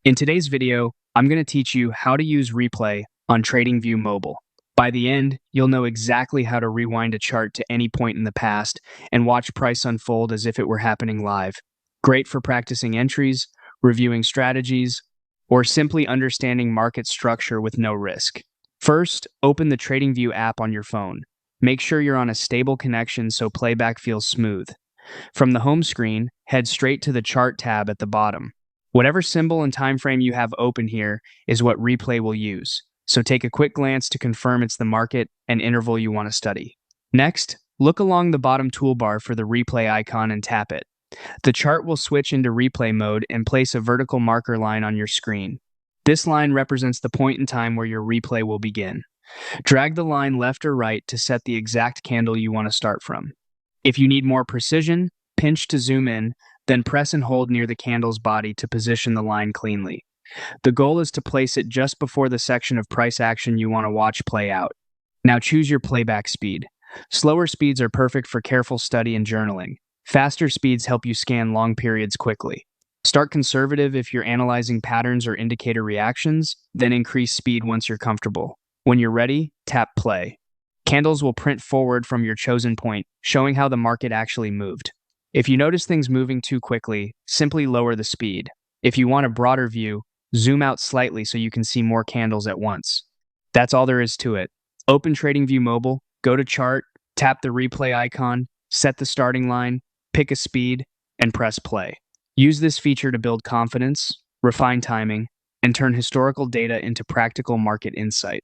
In today's video, I'm going to teach you how to use Replay on TradingView Mobile. By the end, you'll know exactly how to rewind a chart to any point in the past and watch price unfold as if it were happening live. Great for practicing entries, reviewing strategies, or simply understanding market structure with no risk. First, open the TradingView app on your phone. Make sure you're on a stable connection so playback feels smooth. From the home screen, head straight to the Chart tab at the bottom. Whatever symbol and time frame you have open here is what Replay will use, so take a quick glance to confirm it's the market and interval you want to study. Next, look along the bottom toolbar for the Replay icon and tap it. The chart will switch into Replay mode and place a vertical marker line on your screen. This line represents the point in time where your replay will begin. Drag the line left or right to set the exact candle you want to start from. If you need more precision, pinch to zoom in, then press and hold near the candle's body to position the line cleanly. The goal is to place it just before the section of price action you want to watch play out. Now choose your playback speed. Slower speeds are perfect for careful study and journaling. Faster speeds help you scan long periods quickly. Start conservative if you're analyzing patterns or indicator reactions, then increase speed once you're comfortable. When you're ready, tap play. Candles will print forward from your chosen point, showing how the market actually moved. If you notice things moving too quickly, simply lower the speed. If you want a broader view, zoom out slightly so you can see more candles at once. That's all there is to it. Open TradingView Mobile, go to Chart, tap the Replay icon, set the starting line, pick a speed, and press play. Use this feature to build confidence, refine timing, and turn historical data into practical market insight.